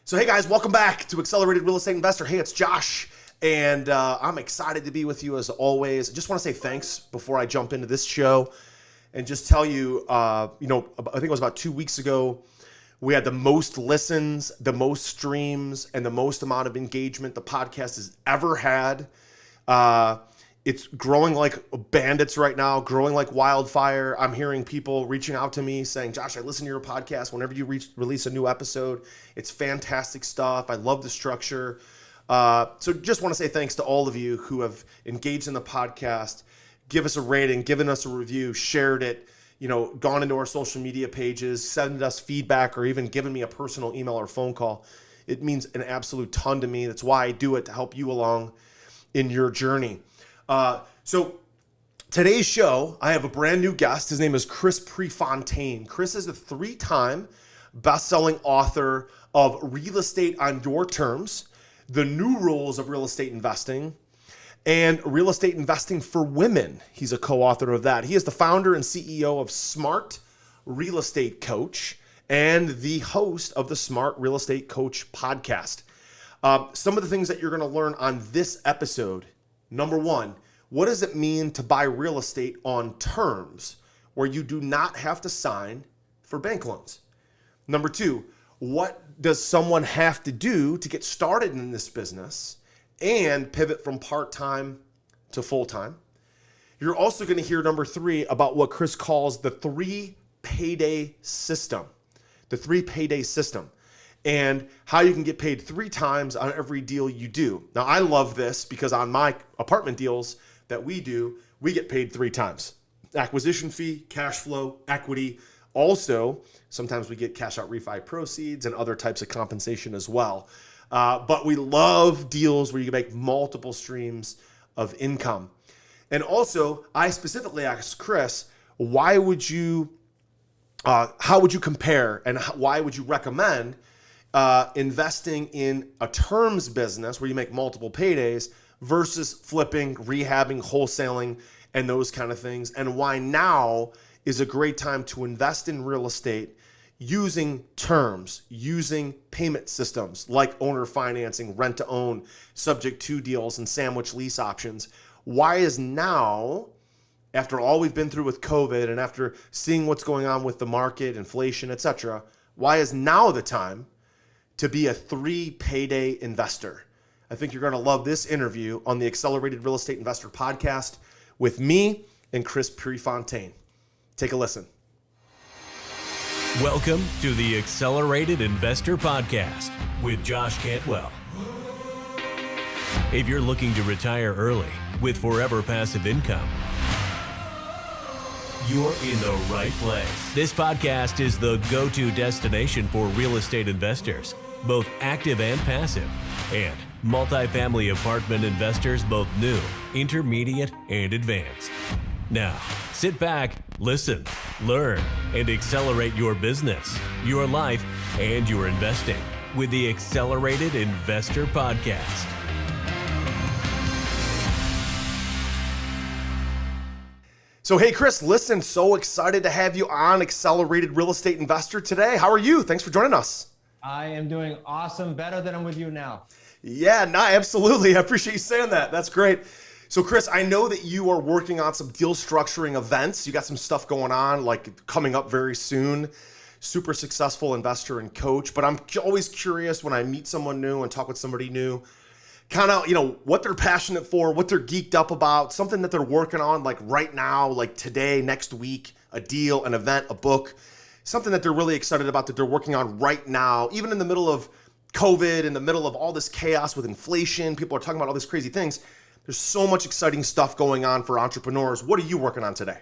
So hey guys, welcome back to Accelerated Real Estate Investor. Hey, it's Josh, and I'm excited to be with you as always. I just want to say thanks before I jump into this show and just tell you, I think it was about 2 weeks ago, we had the most listens, the most streams, and the most amount of engagement the podcast has ever had. It's growing like bandits right now, growing like wildfire. I'm hearing people reaching out to me saying, Josh, I listen to your podcast whenever you release a new episode. It's fantastic stuff. I love the structure. So just want to say thanks to all of you who have engaged in the podcast, give us a rating, given us a review, shared it, gone into our social media pages, sent us feedback, or even given me a personal email or phone call. It means an absolute ton to me. That's why I do it, to help you along in your journey. So today's show, I have a brand new guest. His name is Chris Prefontaine. Chris is a 3-time best-selling author of Real Estate on Your Terms, The New Rules of Real Estate Investing, and Real Estate Investing for Women. He's a co-author of that. He is the founder and CEO of Smart Real Estate Coach and the host of the Smart Real Estate Coach podcast. Some of the things that you're going to learn on this episode: number one, what does it mean to buy real estate on terms where you do not have to sign for bank loans? Number two, what does someone have to do to get started in this business and pivot from part-time to full-time? You're also going to hear number three about what Chris calls the 3 payday system, the 3 payday system, and how you can get paid 3 times on every deal you do. Now, I love this because on my apartment deals that we do, we get paid 3 times. Acquisition fee, cash flow, equity. Also, sometimes we get cash out refi proceeds and other types of compensation as well. But we love deals where you can make multiple streams of income. And also, I specifically asked Chris, how would you compare and why would you recommend investing in a terms business where you make multiple paydays versus flipping, rehabbing, wholesaling, and those kind of things, and why now is a great time to invest in real estate using terms, using payment systems like owner financing, rent to own, subject to deals, and sandwich lease options. Why is now, after all we've been through with COVID and after seeing what's going on with the market, inflation, etc., why is now the time to be a 3 payday investor? I think you're going to love this interview on the Accelerated Real Estate Investor podcast with me and Chris Prefontaine. Take a listen. Welcome to the Accelerated Investor Podcast with Josh Cantwell. If you're looking to retire early with forever passive income, you're in the right place. This podcast is the go-to destination for real estate investors, both active and passive, and multifamily apartment investors, both new, intermediate, and advanced. Now, sit back, listen, learn, and accelerate your business, your life, and your investing with the Accelerated Investor Podcast. So hey, Chris, listen, so excited to have you on Accelerated Real Estate Investor today. How are you? Thanks for joining us. I am doing awesome, better than I'm with you now. Yeah, no, absolutely. I appreciate you saying that. That's great. So Chris, I know that you are working on some deal structuring events. You got some stuff going on, like coming up very soon. Super successful investor and coach. But I'm always curious when I meet someone new and talk with somebody new, kind of, what they're passionate for, what they're geeked up about, something that they're working on like right now, like today, next week, a deal, an event, a book, something that they're really excited about that they're working on right now, even in the middle of COVID, in the middle of all this chaos with inflation. People are talking about all these crazy things. There's so much exciting stuff going on for entrepreneurs. What are you working on today?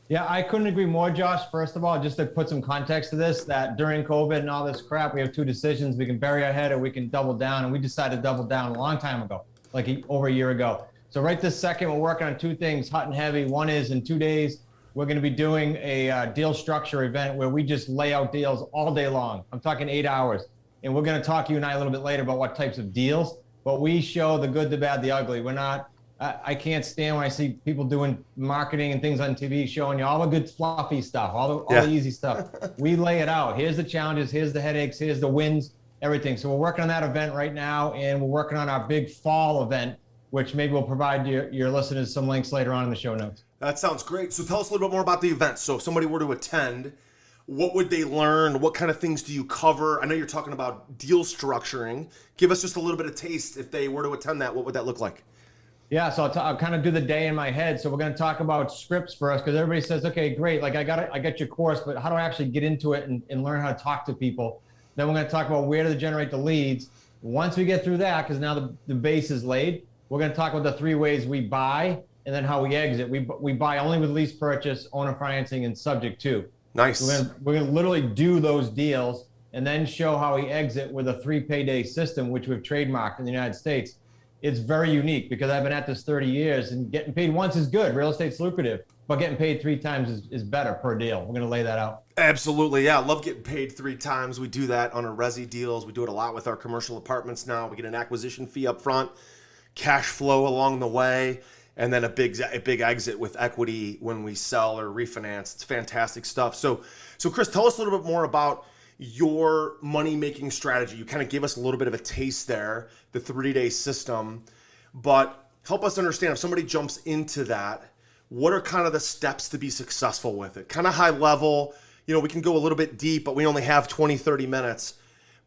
Yeah, I couldn't agree more, Josh. First of all, just to put some context to this, that during COVID and all this crap, we have 2 decisions. We can bury our head or we can double down. And we decided to double down a long time ago, like over a year ago. So right this second, we're working on 2 things, hot and heavy. One is in 2 days, we're going to be doing a deal structure event where we just lay out deals all day long. I'm talking 8 hours. And we're going to talk, you and I, a little bit later about what types of deals. But we show the good, the bad, the ugly. We're not I can't stand when I see people doing marketing and things on TV showing you all the good fluffy stuff, all the easy stuff. We lay it out. Here's the challenges, here's the headaches, here's the wins. everything. So we're working on that event right now, and we're working on our big fall event, which maybe we'll provide your listeners some links later on in the show notes. That sounds great. So tell us a little bit more about the event. So if somebody were to attend, what would they learn? What kind of things do you cover? I know you're talking about deal structuring. Give us just a little bit of taste. If they were to attend that, what would that look like? Yeah, so I'll kind of do the day in my head. So we're going to talk about scripts first, because everybody says, okay, great, like I got your course, but how do I actually get into it and learn how to talk to people? Then we're going to talk about where to generate the leads. Once we get through that, because now the base is laid, we're going to talk about the 3 ways we buy and then how we exit. We buy only with lease purchase, owner financing, and subject to. Nice. So we're going to literally do those deals and then show how we exit with a 3 payday system, which we've trademarked in the United States. It's very unique because I've been at this 30 years, and getting paid once is good. Real estate's lucrative, but getting paid 3 times is better per deal. We're going to lay that out. Absolutely. Yeah. I love getting paid 3 times. We do that on our resi deals. We do it a lot with our commercial apartments now. We get an acquisition fee up front, cash flow along the way, and then a big exit with equity when we sell or refinance. It's fantastic stuff. So Chris, tell us a little bit more about your money-making strategy. You kind of gave us a little bit of a taste there, the 3-day system, but help us understand if somebody jumps into that, what are kind of the steps to be successful with it? Kind of high level, we can go a little bit deep, but we only have 20, 30 minutes.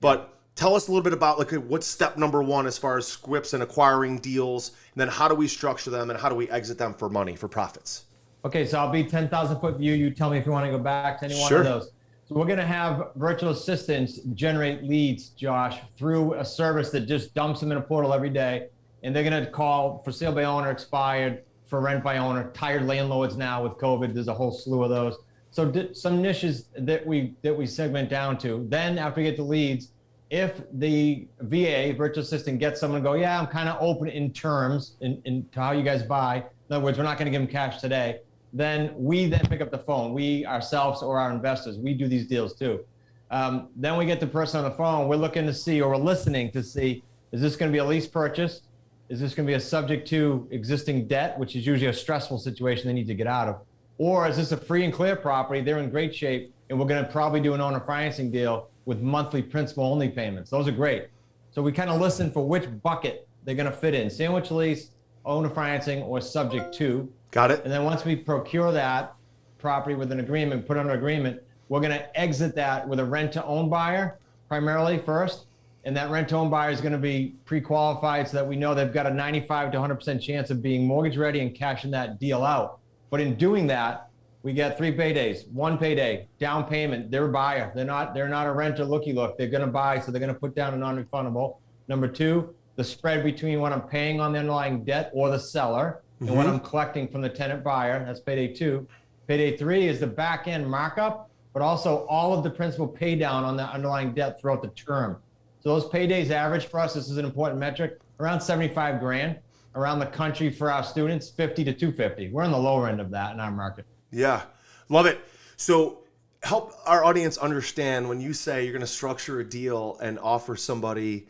But tell us a little bit about what's step number 1 as far as scripts and acquiring deals, and then how do we structure them and how do we exit them for money, for profits? Okay, so I'll be 10,000 foot view. You tell me if you want to go back to any one of those. So we're going to have virtual assistants generate leads, Josh, through a service that just dumps them in a portal every day. And they're going to call for sale by owner, expired, for rent by owner, tired landlords now with COVID. There's a whole slew of those. So some niches that we segment down to. Then after we get the leads, if the VA, virtual assistant, gets someone to go, yeah, I'm kind of open in terms in to how you guys buy. In other words, we're not going to give them cash today. Then we pick up the phone. We ourselves or our investors, we do these deals too. Then we get the person on the phone. We're looking to see, or we're listening to see, is this going to be a lease purchase? Is this going to be a subject to existing debt, which is usually a stressful situation they need to get out of? Or is this a free and clear property? They're in great shape, and we're going to probably do an owner financing deal with monthly principal only payments. Those are great. So we kind of listen for which bucket they're going to fit in: sandwich lease, owner financing, or subject to. Got it. And then once we procure that property with an agreement, put under agreement, we're going to exit that with a rent-to-own buyer primarily first. And that rent-to-own buyer is going to be pre-qualified so that we know they've got a 95 to 100% chance of being mortgage ready and cashing that deal out. But in doing that, we get 3 paydays, 1 payday, down payment. They're a buyer. They're not a renter looky-look. They're going to buy, so they're going to put down a non-refundable. Number 2, the spread between what I'm paying on the underlying debt or the seller and what I'm collecting from the tenant buyer. That's payday 2. Payday 3 is the back end markup, but also all of the principal pay down on the underlying debt throughout the term. So those paydays average for us, this is an important metric, around 75 grand. Around the country for our students, 50 to 250. We're on the lower end of that in our market. Yeah, love it. So help our audience understand when you say you're going to structure a deal and offer somebody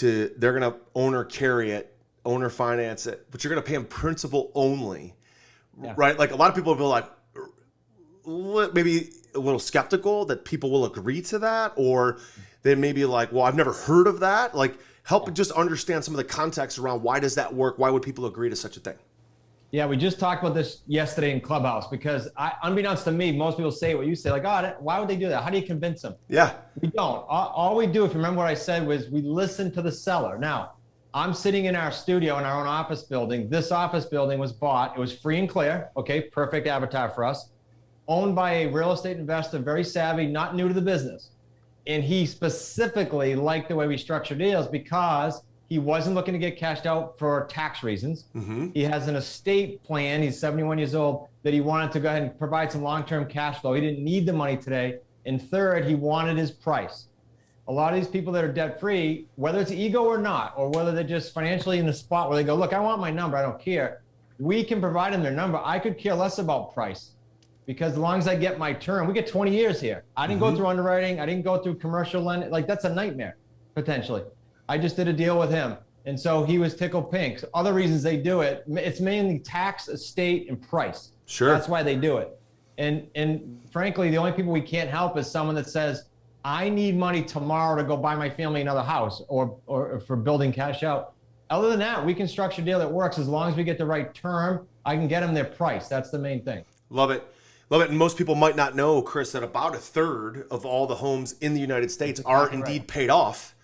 they're going to owner carry it, owner finance it, but you're going to pay them principal only, right? Like a lot of people will be like, maybe a little skeptical that people will agree to that, or they may be like, well, I've never heard of that. Like, help just understand some of the context around why does that work? Why would people agree to such a thing? Yeah, we just talked about this yesterday in Clubhouse because unbeknownst to me, most people say what you say, like, oh, why would they do that? How do you convince them? Yeah. We don't. All we do, if you remember what I said, was we listen to the seller. Now, I'm sitting in our studio in our own office building. This office building was bought. It was free and clear. Okay, perfect avatar for us. Owned by a real estate investor, very savvy, not new to the business. And he specifically liked the way we structure deals because he wasn't looking to get cashed out for tax reasons. He has an estate plan. He's 71 years old that he wanted to go ahead and provide some long-term cash flow. He didn't need the money today. And third, he wanted his price. A lot of these people that are debt-free, whether it's ego or not, or whether they're just financially in the spot where they go, look, I want my number. I don't care. We can provide them their number. I could care less about price. Because as long as I get my term, we get 20 years here. I didn't go through underwriting. I didn't go through commercial lending. Like, that's a nightmare, potentially. I just did a deal with him. And so he was tickled pink. So other reasons they do it, it's mainly tax, estate, and price. Sure. That's why they do it. And frankly, the only people we can't help is someone that says, I need money tomorrow to go buy my family another house or for building cash out. Other than that, we can structure a deal that works as long as we get the right term. I can get them their price. That's the main thing. Love it. Love it. And most people might not know, Chris, that about a third of all the homes in the United States are indeed paid off.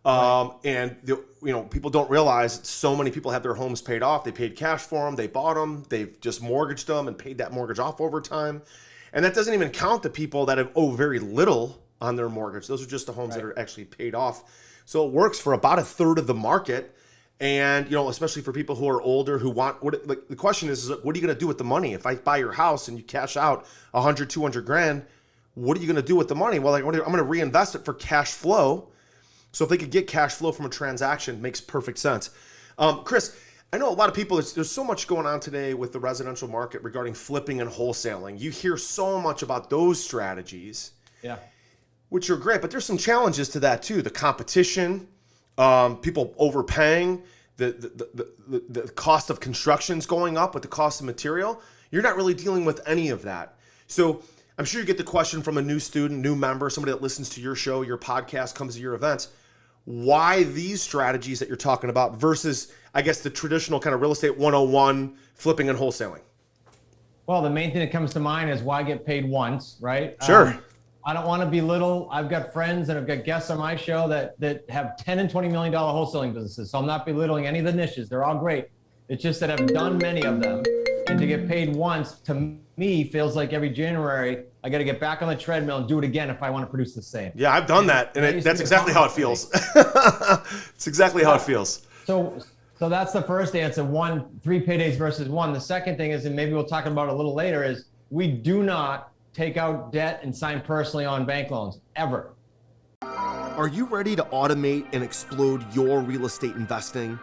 And people don't realize so many people have their homes paid off. They paid cash for them. They bought them. They've just mortgaged them and paid that mortgage off over time. And that doesn't even count the people that owe very little on their mortgage. Those are just the homes that are actually paid off. So it works for about a third of the market. And, especially for people who are older, who want, the question is what are you going to do with the money? If I buy your house and you cash out 100, 200 grand, what are you going to do with the money? Well, I'm going to reinvest it for cash flow. So if they could get cash flow from a transaction, it makes perfect sense. Chris, I know a lot of people, there's so much going on today with the residential market regarding flipping and wholesaling. You hear so much about those strategies, which are great, but there's some challenges to that too. The competition, people overpaying, the cost of construction's going up with the cost of material. You're not really dealing with any of that. So I'm sure you get the question from a new student, new member, somebody that listens to your show, your podcast, comes to your events. Why these strategies that you're talking about versus, I guess, the traditional kind of real estate 101 flipping and wholesaling? Well, the main thing that comes to mind is why get paid once, right? Sure. I don't want to belittle. I've got friends and I've got guests on my show that have $10 and $20 million wholesaling businesses. So I'm not belittling any of the niches. They're all great. It's just that I've done many of them. And to get paid once, to me, feels like every January, I got to get back on the treadmill and do it again if I want to produce the same. Yeah, I've done that. And that's exactly how it feels. It's exactly how it feels. So that's the first answer, 3 paydays versus 1. The second thing is, and maybe we'll talk about it a little later, is we do not take out debt and sign personally on bank loans, ever. Are you ready to automate and explode your real estate investing?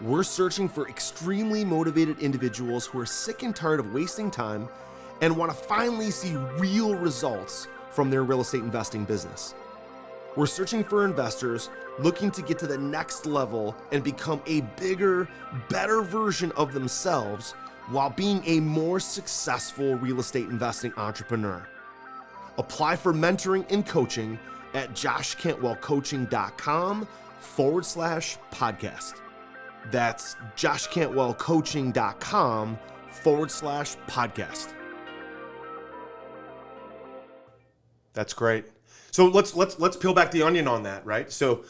We're searching for extremely motivated individuals who are sick and tired of wasting time and want to finally see real results from their real estate investing business. We're searching for investors looking to get to the next level and become a bigger, better version of themselves while being a more successful real estate investing entrepreneur. Apply for mentoring and coaching at joshcantwellcoaching.com/podcast. That's joshcantwellcoaching.com/podcast. That's great. So let's peel back the onion on that, right? So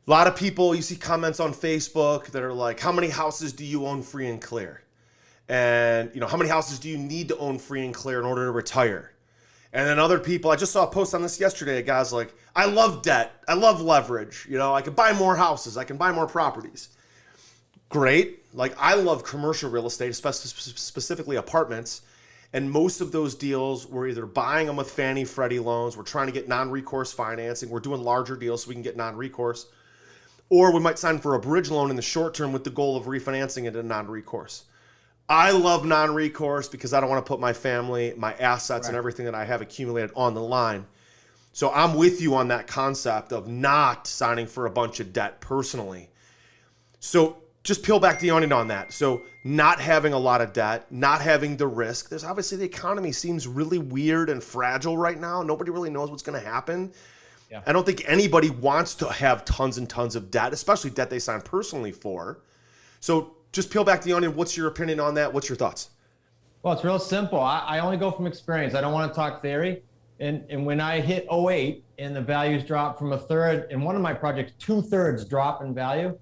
a lot of people, you see comments on Facebook that are like, how many houses do you own free and clear? And how many houses do you need to own free and clear in order to retire? And then other people, I just saw a post on this yesterday, a guy's like, I love debt, I love leverage, I can buy more houses, I can buy more properties. Great. Like, I love commercial real estate, specifically apartments. And most of those deals, we're either buying them with Fannie Freddie loans, we're trying to get non-recourse financing, we're doing larger deals so we can get non-recourse, or we might sign for a bridge loan in the short term with the goal of refinancing it in non-recourse. I love non-recourse because I don't want to put my family, my assets, and everything that I have accumulated on the line. So I'm with you on that concept of not signing for a bunch of debt personally. So just peel back the onion on that. So not having a lot of debt, not having the risk. There's obviously, the economy seems really weird and fragile right now. Nobody really knows what's going to happen. Yeah. I don't think anybody wants to have tons and tons of debt, especially debt they sign personally for. So just peel back the onion. What's your opinion on that? What's your thoughts? Well, it's real simple. I only go from experience. I don't want to talk theory. And when I hit 08 and the values dropped from a third, in one of my projects, 2/3 drop in value,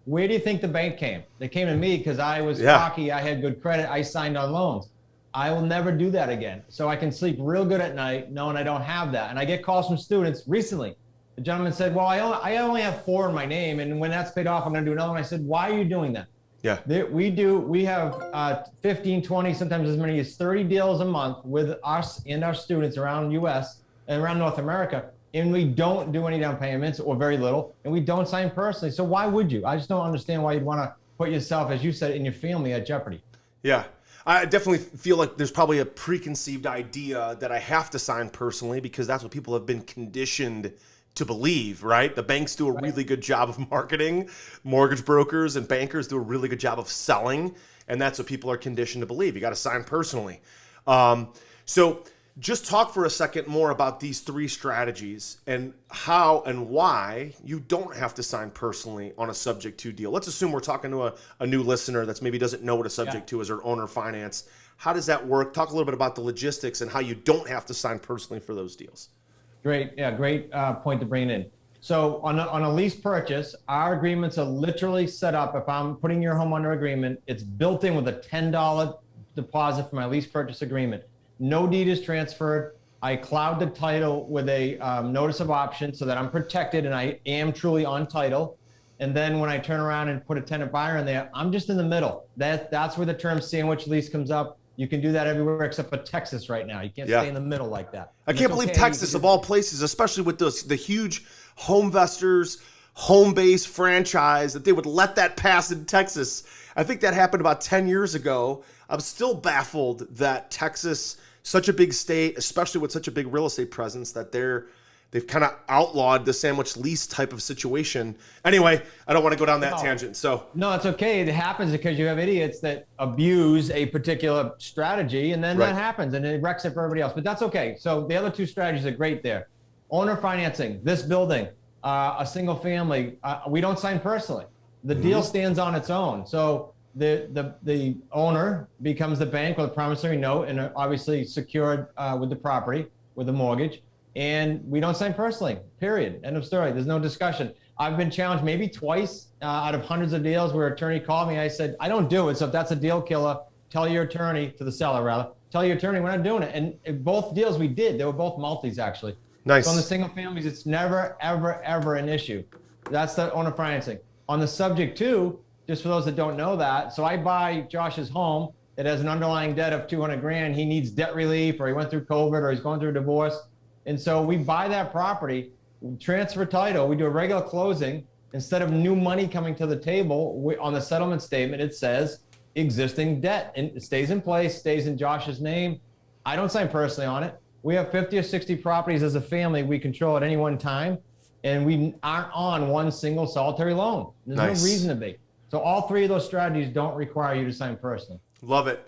where do you think the bank came? They came to me because I was cocky. I had good credit. I signed on loans. I will never do that again. So I can sleep real good at night knowing I don't have that. And I get calls from students recently. The gentleman said, well, I only have 4 in my name. And when that's paid off, I'm going to do another one. I said, why are you doing that? Yeah. We have 15, 20, sometimes as many as 30 deals a month with us and our students around US and around North America. And we don't do any down payments or very little, and we don't sign personally. So why would you? I just don't understand why you'd want to put yourself, as you said, and your family at jeopardy. Yeah. I definitely feel like there's probably a preconceived idea that I have to sign personally because that's what people have been conditioned to believe, right? The banks do a really good job of marketing. Mortgage brokers and bankers do a really good job of selling. And that's what people are conditioned to believe. You got to sign personally. So Just talk for a second more about these three strategies and how and why you don't have to sign personally on a subject to deal. Let's assume we're talking to a new listener that's maybe doesn't know what a subject to is or owner finance. How does that work? Talk a little bit about the logistics and how you don't have to sign personally for those deals. Great point to bring in. So on a lease purchase, our agreements are literally set up. If I'm putting your home under agreement, it's built in with a $10 deposit for my lease purchase agreement. No deed is transferred. I cloud the title with a notice of option so that I'm protected and I am truly on title. And then when I turn around and put a tenant buyer in there, I'm just in the middle. That's where the term sandwich lease comes up. You can do that everywhere except for Texas right now. You can't stay in the middle like that. I can't believe Texas, of all places, especially with the huge Homevestors, home-based franchise, that they would let that pass in Texas. I think that happened about 10 years ago. I'm still baffled that Texas, such a big state, especially with such a big real estate presence, that they've kind of outlawed the sandwich lease type of situation. Anyway, I don't want to go down that tangent. So no, it's okay. It happens because you have idiots that abuse a particular strategy, and then that happens, and it wrecks it for everybody else. But that's okay. So the other two strategies are great there. Owner financing, this building, a single family, we don't sign personally. The deal stands on its own. So the owner becomes the bank with a promissory note and obviously secured with the property, with the mortgage. And we don't sign personally, period. End of story. There's no discussion. I've been challenged maybe twice out of hundreds of deals where an attorney called me. I said, I don't do it. So if that's a deal killer, tell your attorney, to the seller rather, tell your attorney we're not doing it. And both deals we did, they were both multis actually. Nice. So on the single families, it's never, ever, ever an issue. That's the owner financing. On the subject to, just for those that don't know that, so I buy Josh's home. It has an underlying debt of $200,000. He needs debt relief, or he went through COVID, or he's going through a divorce. And so we buy that property, transfer title, we do a regular closing. Instead of new money coming to the table, on the settlement statement, it says existing debt, and it stays in place, stays in Josh's name. I don't sign personally on it. We have 50 or 60 properties as a family we control at any one time, and we aren't on one single solitary loan. There's no reason to be. So all three of those strategies don't require you to sign personally. Love it.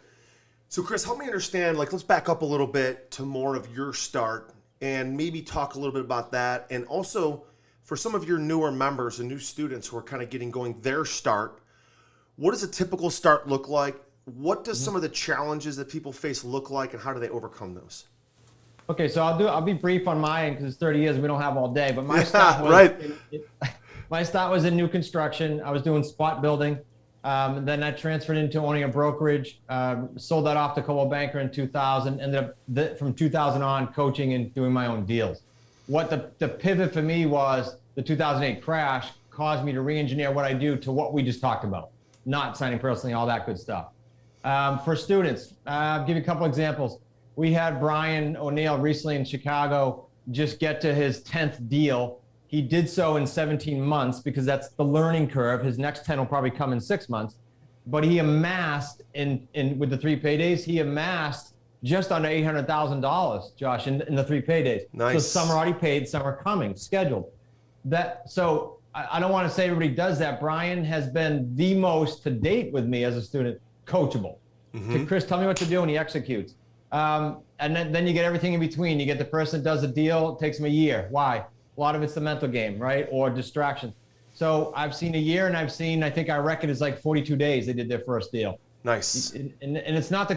So Chris, help me understand, let's back up a little bit to more of your start and maybe talk a little bit about that. And also for some of your newer members and new students who are kind of getting going their start, what does a typical start look like? What does some of the challenges that people face look like, and how do they overcome those? Okay, so I'll be brief on mine because it's 30 years and we don't have all day. But my start was my start was in new construction. I was doing spot building. Then I transferred into owning a brokerage. Sold that off to Coachable Banker in 2000. Ended up from 2000 on coaching and doing my own deals. What the pivot for me was the 2008 crash caused me to re-engineer what I do to what we just talked about, not signing personally, all that good stuff. For students, I'll give you a couple examples. We had Brian O'Neill recently in Chicago just get to his 10th deal. He did so in 17 months because that's the learning curve. His next 10 will probably come in 6 months. But he amassed, with the 3 paydays, he amassed just under $800,000, Josh, in the 3 paydays. Nice. So some are already paid, some are coming, scheduled. So I don't want to say everybody does that. Brian has been the most to date with me as a student, coachable. So Chris, tell me what to do, and he executes. And then you get everything in between. You get the person that does a deal, it takes them a year. Why? A lot of it's the mental game, right? Or distractions. So I've seen a year, and I think our record is like 42 days they did their first deal. Nice. And it's not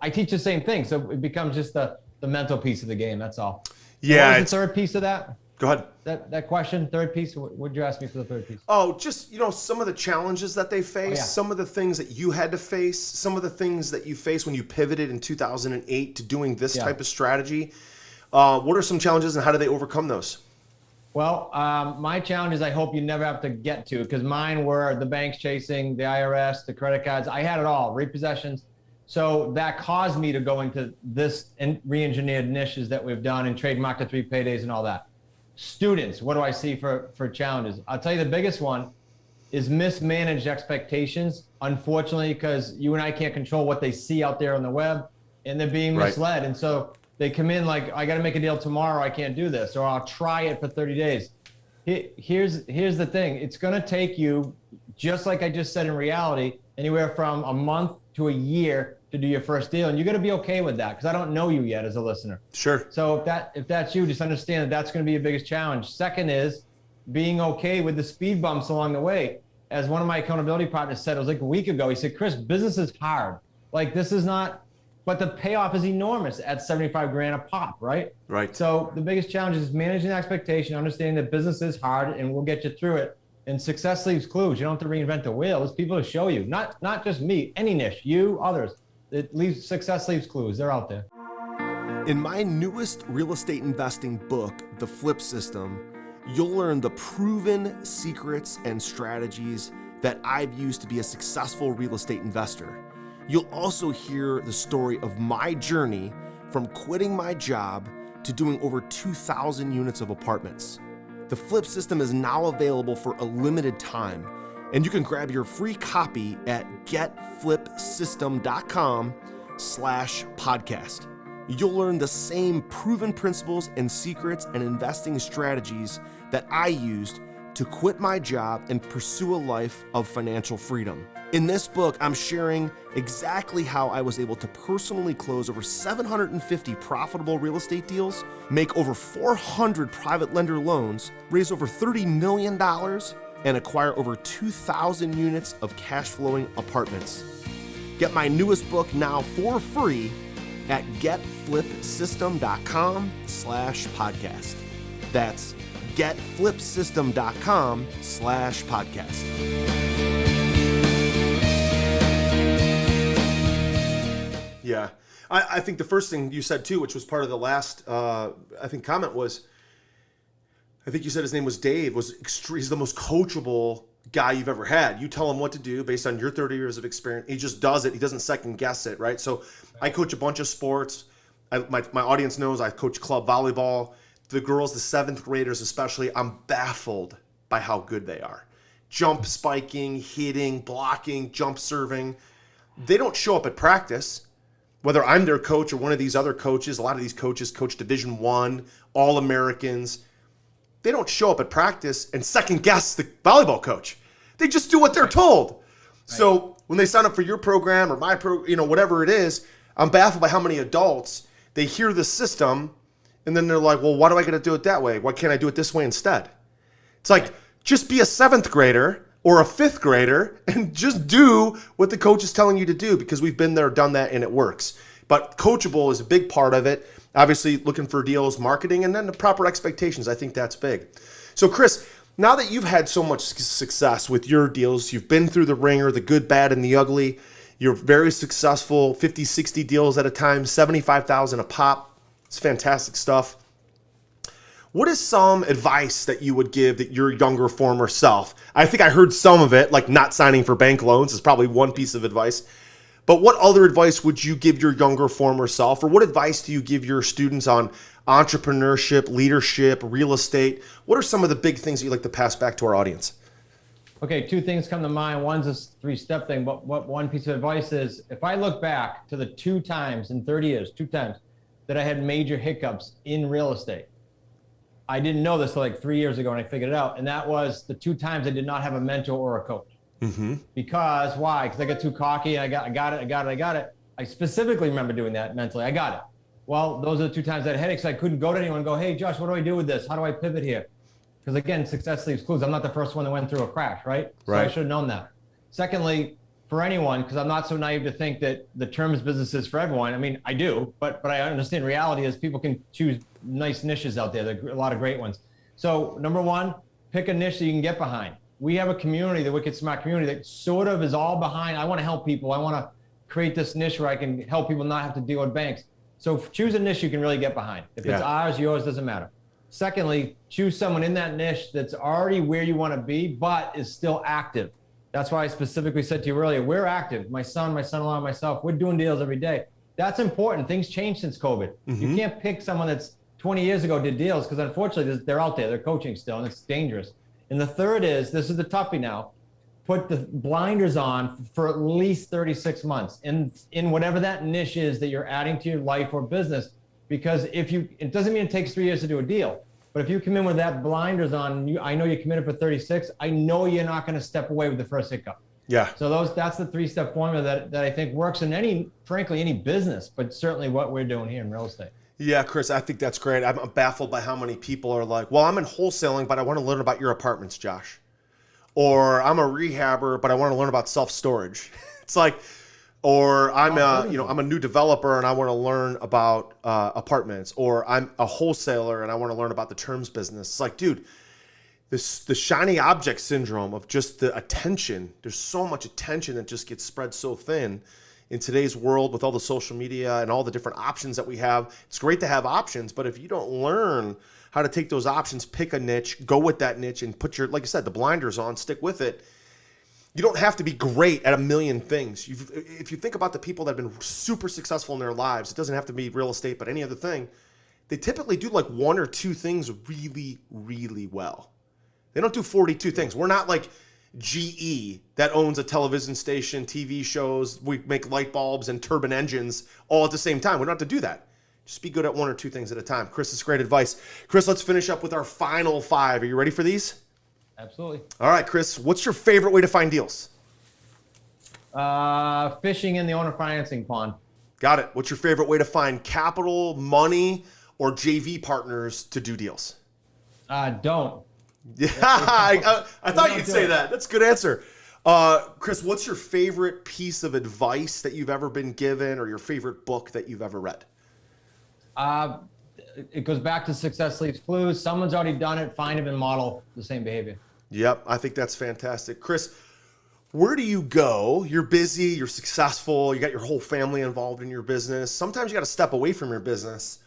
I teach the same thing. So it becomes just the mental piece of the game. That's all. Yeah. What was the third piece of that? Go ahead. That question, third piece, what did you ask me for the third piece? Oh, just, some of the challenges that they face, some of the things that you had to face, some of the things that you faced when you pivoted in 2008 to doing this type of strategy. What are some challenges, and how do they overcome those? Well, my challenges I hope you never have to get to, because mine were the banks chasing, the IRS, the credit cards. I had it all, repossessions. So that caused me to go into this and re-engineered niches that we've done and trademarked the 3 paydays and all that. Students, what do I see for challenges? I'll tell you the biggest one is mismanaged expectations, unfortunately, because you and I can't control what they see out there on the web, and they're being misled. And so they come in like, I got to make a deal tomorrow, I can't do this, or I'll try it for 30 days. Here's the thing. It's going to take you, just like I just said in reality, anywhere from a month to a year to do your first deal. And you're going to be okay with that because I don't know you yet as a listener. Sure. So if that's you, just understand that that's going to be your biggest challenge. Second is being okay with the speed bumps along the way. As one of my accountability partners said, it was like a week ago, he said, Chris, business is hard. Like this is not, but the payoff is enormous at 75 grand a pop, right? Right. So the biggest challenge is managing expectation, understanding that business is hard and we'll get you through it. And success leaves clues. You don't have to reinvent the wheel. It's people to show you, not just me, any niche, you, others. Success leaves clues. They're out there. In my newest real estate investing book, The Flip System, you'll learn the proven secrets and strategies that I've used to be a successful real estate investor. You'll also hear the story of my journey from quitting my job to doing over 2,000 units of apartments. The Flip System is now available for a limited time, and you can grab your free copy at getflipsystem.com/podcast. You'll learn the same proven principles and secrets and investing strategies that I used to quit my job and pursue a life of financial freedom. In this book, I'm sharing exactly how I was able to personally close over 750 profitable real estate deals, make over 400 private lender loans, raise over $30 million, and acquire over 2,000 units of cash flowing apartments. Get my newest book now for free at getflipsystem.com/podcast. That's getflipsystem.com/podcast. Yeah. I think the first thing you said too, which was part of the last, comment was, I think you said his name was Dave, he's the most coachable guy you've ever had. You tell him what to do based on your 30 years of experience. He just does it. He doesn't second guess it, right? So I coach a bunch of sports. My audience knows I coach club volleyball. The girls, the 7th graders especially, I'm baffled by how good they are. Jump spiking, hitting, blocking, jump serving. They don't show up at practice. Whether I'm their coach or one of these other coaches, a lot of these coaches coach Division I, All-Americans. They don't show up at practice and second guess the volleyball coach. They just do what they're told. Right. So when they sign up for your program or my whatever it is, I'm baffled by how many adults, they hear the system and then they're like, well, why do I got to do it that way? Why can't I do it this way instead? It's like, just be a 7th grader or a 5th grader and just do what the coach is telling you to do, because we've been there, done that, and it works. But Coachable is a big part of it. Obviously, looking for deals, marketing, and then the proper expectations. I think that's big. So, Chris, now that you've had so much success with your deals, you've been through the ringer, the good, bad, and the ugly. You're very successful, 50, 60 deals at a time, 75,000 a pop. It's fantastic stuff. What is some advice that you would give that your younger former self? I think I heard some of it, like not signing for bank loans is probably one piece of advice. But what other advice would you give your younger former self? Or what advice do you give your students on entrepreneurship, leadership, real estate? What are some of the big things that you'd like to pass back to our audience? Okay, 2 things come to mind. One's a 3-step thing, but what one piece of advice is, if I look back to the 2 times in 30 years, 2 times that I had major hiccups in real estate, I didn't know this till like 3 years ago and I figured it out. And that was the 2 times I did not have a mentor or a coach. Mm-hmm. Because why? Because I got too cocky and I got it. I specifically remember doing that mentally. I got it. Well, those are the 2 times I had headaches. I couldn't go to anyone and go, hey, Josh, what do I do with this? How do I pivot here? Because again, success leaves clues. I'm not the first one that went through a crash, right? So I should have known that. Secondly, for anyone, because I'm not so naive to think that the terms business is for everyone. I mean, I do, but I understand reality is people can choose nice niches out there. There are a lot of great ones. So number 1, pick a niche that you can get behind. We have a community, the Wicked Smart community, that sort of is all behind. I want to help people. I want to create this niche where I can help people not have to deal with banks. So choose a niche you can really get behind. If it's ours, yours, doesn't matter. Secondly, choose someone in that niche that's already where you want to be, but is still active. That's why I specifically said to you earlier, we're active. My son, my son-in-law, and myself, we're doing deals every day. That's important. Things change since COVID. Mm-hmm. You can't pick someone that's 20 years ago did deals, because unfortunately they're out there, they're coaching still, and it's dangerous. And the third is, this is the toughie now, put the blinders on for at least 36 months in whatever that niche is that you're adding to your life or business. Because it doesn't mean it takes 3 years to do a deal, but if you come in with that blinders on, I know you're committed for 36, I know you're not going to step away with the first hiccup. Yeah. So that's the 3-step formula that I think works in frankly, any business, but certainly what we're doing here in real estate. Yeah, Chris, I think that's great. I'm baffled by how many people are like, well, I'm in wholesaling, but I want to learn about your apartments, Josh. Or I'm a rehabber, but I want to learn about self-storage. It's like, or I'm a new developer and I want to learn about apartments. Or I'm a wholesaler and I want to learn about the terms business. It's like, dude, the shiny object syndrome of just the attention. There's so much attention that just gets spread so thin in today's world with all the social media and all the different options that we have. It's great to have options, but if you don't learn how to take those options, pick a niche, go with that niche and put like I said, the blinders on, stick with it. You don't have to be great at a million things. If you think about the people that have been super successful in their lives, it doesn't have to be real estate, but any other thing, they typically do like 1 or 2 things really, really well. They don't do 42 things. We're not like GE that owns a television station, TV shows. We make light bulbs and turbine engines all at the same time. We don't have to do that. Just be good at 1 or 2 things at a time. Chris, that's great advice. Chris, let's finish up with our final 5. Are you ready for these? Absolutely. All right, Chris, what's your favorite way to find deals? Fishing in the owner financing pond. Got it. What's your favorite way to find capital, money, or JV partners to do deals? Don't. Yeah, I thought you'd say that. That's a good answer. Chris, what's your favorite piece of advice that you've ever been given or your favorite book that you've ever read? It goes back to success leaves clues. Someone's already done it. Find them and model the same behavior. Yep, I think that's fantastic. Chris, where do you go? You're busy, you're successful, you got your whole family involved in your business. Sometimes you got to step away from your business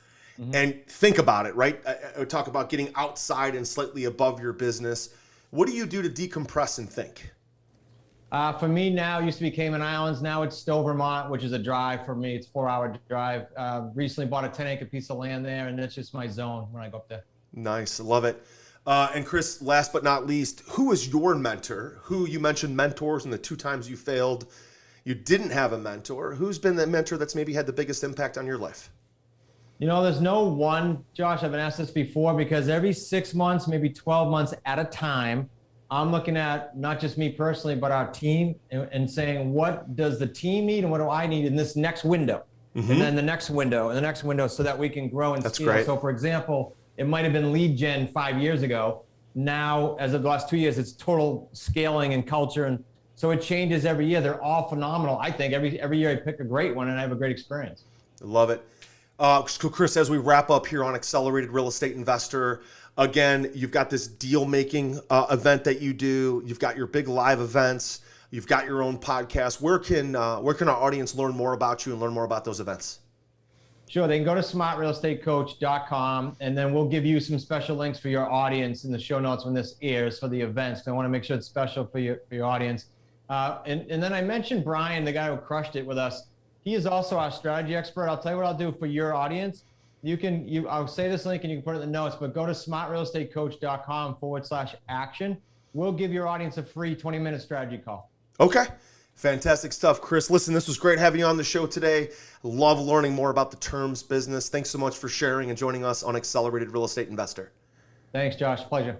and think about it, right? I talk about getting outside and slightly above your business. What do you do to decompress and think? For me now, it used to be Cayman Islands. Now it's Stowe, Vermont, which is a drive for me. It's a 4-hour drive. Recently bought a 10-acre piece of land there, and that's just my zone when I go up there. Nice, love it. And Chris, last but not least, who is your mentor? Who, you mentioned mentors and the 2 times you failed, you didn't have a mentor. Who's been the mentor that's maybe had the biggest impact on your life? You know, there's no one, Josh, I've been asked this before, because every 6 months, maybe 12 months at a time, I'm looking at not just me personally, but our team and saying, what does the team need and what do I need in this next window? And then the next window and the next window so that we can grow and scale. Great. So for example, it might have been lead gen 5 years ago. Now, as of the last 2 years, it's total scaling and culture. And so it changes every year. They're all phenomenal. I think every year I pick a great one and I have a great experience. I love it. Chris, as we wrap up here on Accelerated Real Estate Investor, again, you've got this deal-making event that you do. You've got your big live events. You've got your own podcast. Where can our audience learn more about you and learn more about those events? Sure, they can go to smartrealestatecoach.com, and then we'll give you some special links for your audience in the show notes when this airs for the events. I want to make sure it's special for your audience. And then I mentioned Brian, the guy who crushed it with us. He is also our strategy expert. I'll tell you what I'll do for your audience. I'll say this link and you can put it in the notes, but go to smartrealestatecoach.com/action. We'll give your audience a free 20-minute strategy call. Okay. Fantastic stuff, Chris. Listen, this was great having you on the show today. Love learning more about the terms business. Thanks so much for sharing and joining us on Accelerated Real Estate Investor. Thanks, Josh. Pleasure.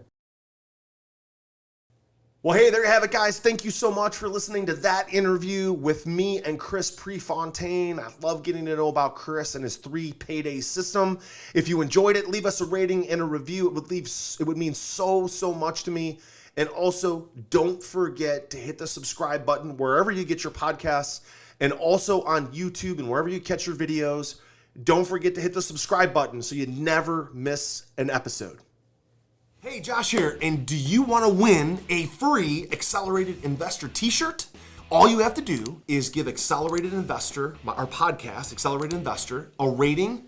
Well, hey, there you have it, guys. Thank you so much for listening to that interview with me and Chris Prefontaine. I love getting to know about Chris and his 3 payday system. If you enjoyed it, leave us a rating and a review. It would mean so much to me. And also, don't forget to hit the subscribe button wherever you get your podcasts and also on YouTube and wherever you catch your videos. Don't forget to hit the subscribe button so you never miss an episode. Hey, Josh here, and do you want to win a free Accelerated Investor t-shirt? All you have to do is give Accelerated Investor, our podcast, Accelerated Investor, a rating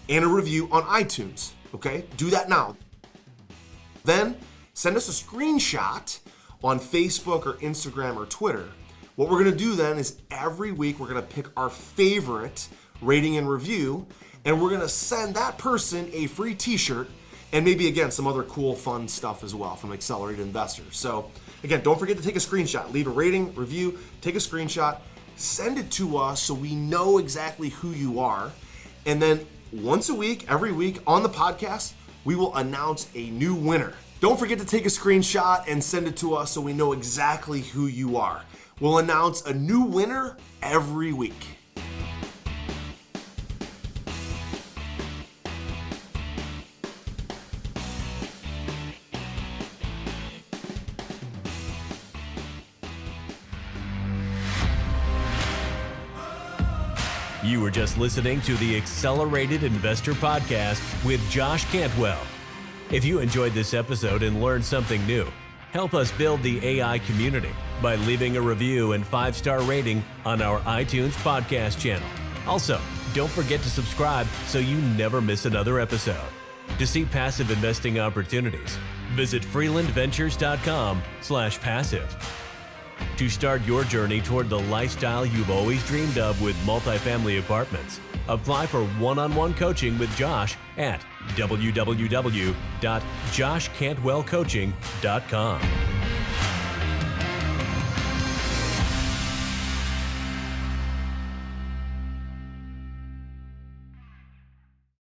and a review on iTunes, okay? Do that now. Then send us a screenshot on Facebook or Instagram or Twitter. What we're going to do then is every week we're going to pick our favorite rating and review, and we're going to send that person a free t-shirt and maybe, again, some other cool, fun stuff as well from Accelerated Investors. So, again, don't forget to take a screenshot. Leave a rating, review, take a screenshot, send it to us so we know exactly who you are. And then once a week, every week on the podcast, we will announce a new winner. Don't forget to take a screenshot and send it to us so we know exactly who you are. We'll announce a new winner every week. You were just listening to the Accelerated Investor Podcast with Josh Cantwell. If you enjoyed this episode and learned something new, help us build the AI community by leaving a review and 5-star rating on our iTunes podcast channel. Also, don't forget to subscribe so you never miss another episode. To see passive investing opportunities, visit freelandventures.com/passive. To start your journey toward the lifestyle you've always dreamed of with multifamily apartments, apply for one-on-one coaching with Josh at www.joshcantwellcoaching.com.